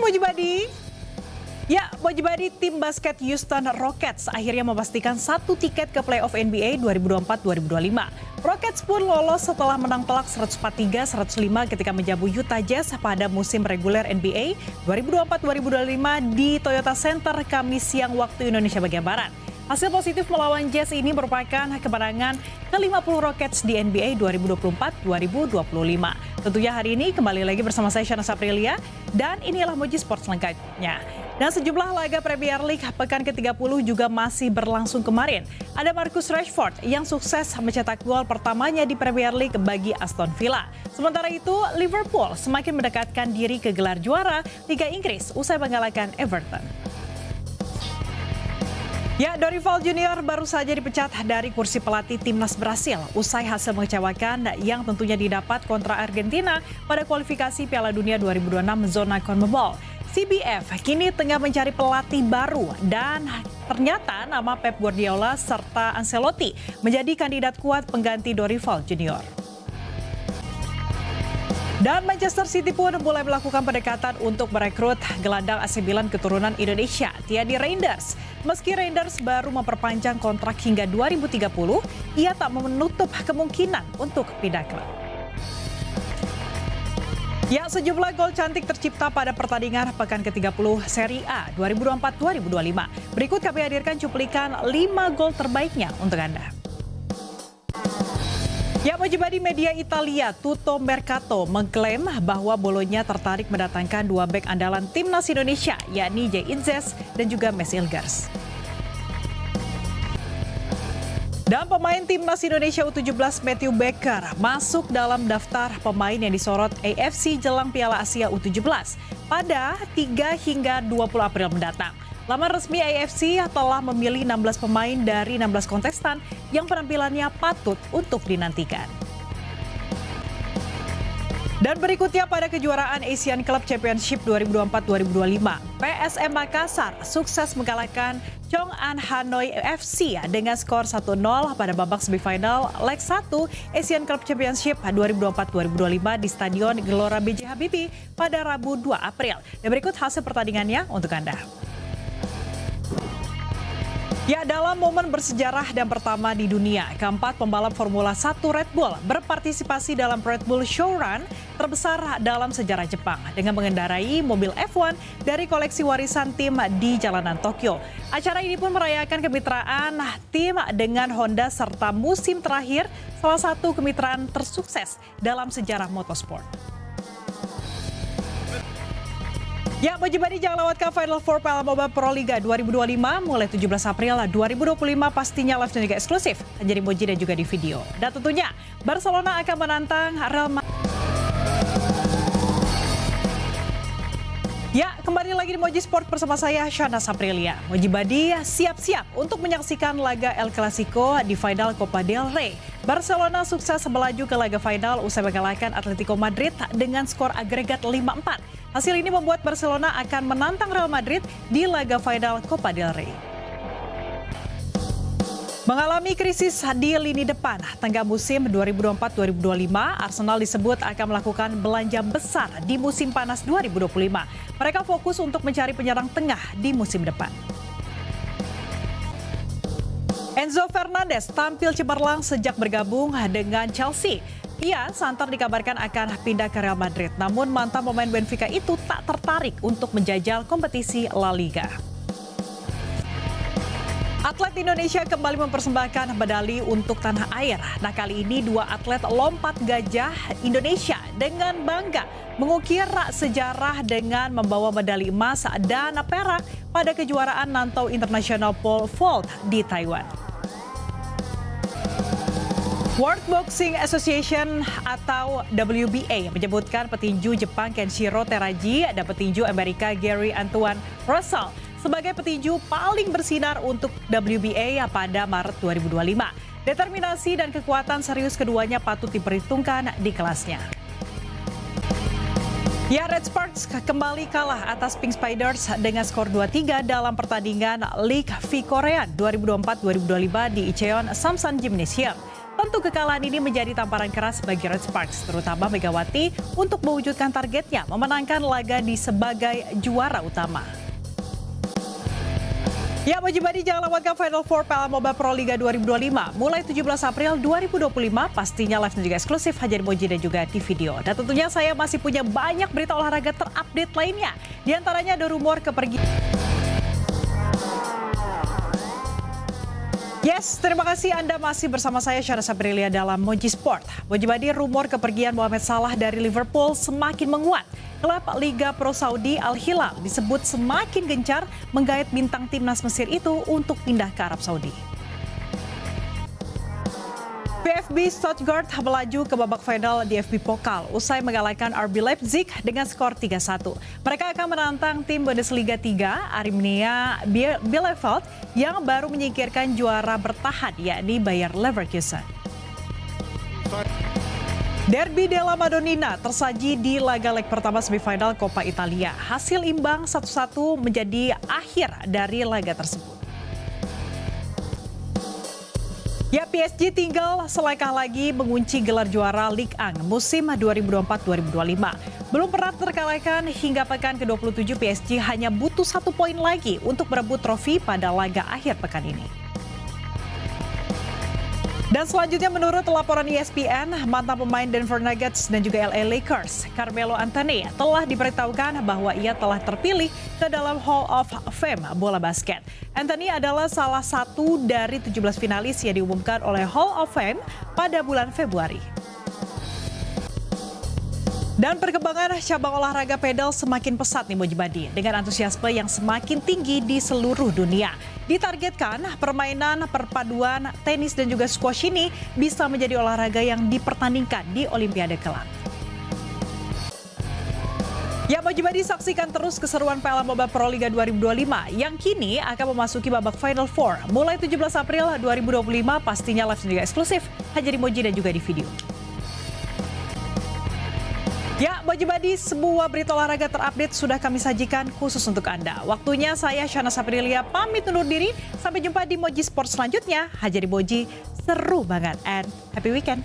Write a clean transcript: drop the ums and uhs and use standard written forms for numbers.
Mojibadi. Ya, Mojibadi tim basket Houston Rockets akhirnya memastikan satu tiket ke playoff NBA 2024-2025. Rockets pun lolos setelah menang telak 143-105 ketika menjamu Utah Jazz pada musim reguler NBA 2024-2025 di Toyota Center Kamis siang waktu Indonesia bagian Barat. Hasil positif melawan Jazz ini merupakan kemenangan ke-50 Rockets di NBA 2024-2025. Tentunya hari ini kembali lagi bersama saya Shana Saprilia dan inilah Moji Sports lengkapnya. Dan sejumlah laga Premier League pekan ke-30 juga masih berlangsung kemarin. Ada Marcus Rashford yang sukses mencetak gol pertamanya di Premier League bagi Aston Villa. Sementara itu, Liverpool semakin mendekatkan diri ke gelar juara Liga Inggris usai mengalahkan Everton. Ya, Dorival Junior baru saja dipecat dari kursi pelatih timnas Brasil usai hasil mengecewakan yang tentunya didapat kontra Argentina pada kualifikasi Piala Dunia 2026 zona CONMEBOL. CBF kini tengah mencari pelatih baru dan ternyata nama Pep Guardiola serta Ancelotti menjadi kandidat kuat pengganti Dorival Junior. Dan Manchester City pun mulai melakukan pendekatan untuk merekrut gelandang AC Milan keturunan Indonesia, Thierry Reinders. Meski Reinders baru memperpanjang kontrak hingga 2030, ia tak menutup kemungkinan untuk pindah klub. Ya, sejumlah gol cantik tercipta pada pertandingan pekan ke-30 Serie A 2024-2025. Berikut kami hadirkan cuplikan 5 gol terbaiknya untuk Anda. Ya, Mojibadi media Italia Tutto Mercato mengklaim bahwa Bologna tertarik mendatangkan dua bek andalan timnas Indonesia, yakni Jay Itzes dan juga Mes Ilgars. Dan pemain timnas Indonesia U17 Matthew Baker masuk dalam daftar pemain yang disorot AFC jelang Piala Asia U17 pada 3 hingga 20 April mendatang. Laman resmi AFC telah memilih 16 pemain dari 16 kontestan yang penampilannya patut untuk dinantikan. Dan berikutnya pada kejuaraan Asian Club Championship 2024-2025, PSM Makassar sukses mengalahkan Chong'an Hanoi FC dengan skor 1-0 pada babak semifinal leg 1 Asian Club Championship 2024-2025 di Stadion Gelora B.J. Habibie pada Rabu 2 April. Dan berikut hasil pertandingannya untuk Anda. Ya, dalam momen bersejarah dan pertama di dunia, keempat pembalap Formula 1 Red Bull berpartisipasi dalam Red Bull Showrun terbesar dalam sejarah Jepang dengan mengendarai mobil F1 dari koleksi warisan tim di jalanan Tokyo. Acara ini pun merayakan kemitraan tim dengan Honda serta musim terakhir salah satu kemitraan tersukses dalam sejarah motorsport. Ya, Mojibadi jangan lewatkan Final Four Piala MOBA Pro Liga 2025 mulai 17 April 2025 pastinya live dan juga eksklusif jadi Moji dan juga di video. Dan tentunya Barcelona akan menantang Real Madrid. Ya, kembali lagi di Moji Sport bersama saya Shana Saprilia. Mojibadi siap-siap untuk menyaksikan laga El Clasico di final Copa del Rey. Barcelona sukses melaju ke laga final usai mengalahkan Atletico Madrid dengan skor agregat 5-4. Hasil ini membuat Barcelona akan menantang Real Madrid di laga final Copa del Rey. Mengalami krisis di lini depan tengah musim 2024-2025, Arsenal disebut akan melakukan belanja besar di musim panas 2025. Mereka fokus untuk mencari penyerang tengah di musim depan. Enzo Fernandez tampil cemerlang sejak bergabung dengan Chelsea. Ia santer dikabarkan akan pindah ke Real Madrid, namun mantan pemain Benfica itu tak tertarik untuk menjajal kompetisi La Liga. Atlet Indonesia kembali mempersembahkan medali untuk tanah air. Nah, kali ini dua atlet lompat gajah Indonesia dengan bangga mengukir sejarah dengan membawa medali emas dan perak pada kejuaraan Nantou International Pole Vault di Taiwan. World Boxing Association atau WBA menyebutkan petinju Jepang Kenshiro Teraji dan petinju Amerika Gary Antoine Russell sebagai petinju paling bersinar untuk WBA pada Maret 2025. Determinasi dan kekuatan serius keduanya patut diperhitungkan di kelasnya. Ya, Red Sparks kembali kalah atas Pink Spiders dengan skor 2-3 dalam pertandingan League V Korea 2024-2025 di Incheon Samsan Gymnasium. Tentu kekalahan ini menjadi tamparan keras bagi Red Sparks, terutama Megawati untuk mewujudkan targetnya memenangkan laga di sebagai juara utama. Ya, Mojibadi jangan lewatkan Final Four PLM Mobile Pro Liga 2025 mulai 17 April 2025, pastinya live dan juga eksklusif hanya di Moji dan juga di video. Dan tentunya saya masih punya banyak berita olahraga terupdate lainnya. Di antaranya ada rumor kepergian. Yes, terima kasih Anda masih bersama saya Syara Sabrilia dalam Moji Sport. Mojibadi, rumor kepergian Mohamed Salah dari Liverpool semakin menguat. Klub Liga Pro Saudi Al Hilal disebut semakin gencar menggait bintang timnas Mesir itu untuk pindah ke Arab Saudi. VfB Stuttgart melaju ke babak final DFB Pokal usai mengalahkan RB Leipzig dengan skor 3-1. Mereka akan menantang tim Bundesliga 3 Arminia Bielefeld yang baru menyingkirkan juara bertahan yakni Bayer Leverkusen. Derby della Madonnina tersaji di laga leg pertama semifinal Coppa Italia. Hasil imbang 1-1 menjadi akhir dari laga tersebut. Ya, PSG tinggal selangkah lagi mengunci gelar juara Ligue 1 musim 2024-2025. Belum pernah terkalahkan hingga pekan ke-27, PSG hanya butuh 1 poin lagi untuk berebut trofi pada laga akhir pekan ini. Dan selanjutnya menurut laporan ESPN, mantan pemain Denver Nuggets dan juga LA Lakers, Carmelo Anthony telah diberitahukan bahwa ia telah terpilih ke dalam Hall of Fame bola basket. Anthony adalah salah satu dari 17 finalis yang diumumkan oleh Hall of Fame pada bulan Februari. Dan perkembangan cabang olahraga pedal semakin pesat nih Mojibadi dengan antusiasme yang semakin tinggi di seluruh dunia. Ditargetkan permainan perpaduan tenis dan juga squash ini bisa menjadi olahraga yang dipertandingkan di Olimpiade kelak. Ya, Mojibadi, saksikan terus keseruan PLM Mobile Pro Liga 2025 yang kini akan memasuki babak Final Four mulai 17 April 2025, pastinya live dan juga eksklusif hanya di Moji dan juga di video. Ya, Mojibadi, sebuah berita olahraga terupdate sudah kami sajikan khusus untuk Anda. Waktunya saya Syana Sabrilia pamit undur diri. Sampai jumpa di Moji Sport selanjutnya. Hanya di Moji, seru banget and happy weekend.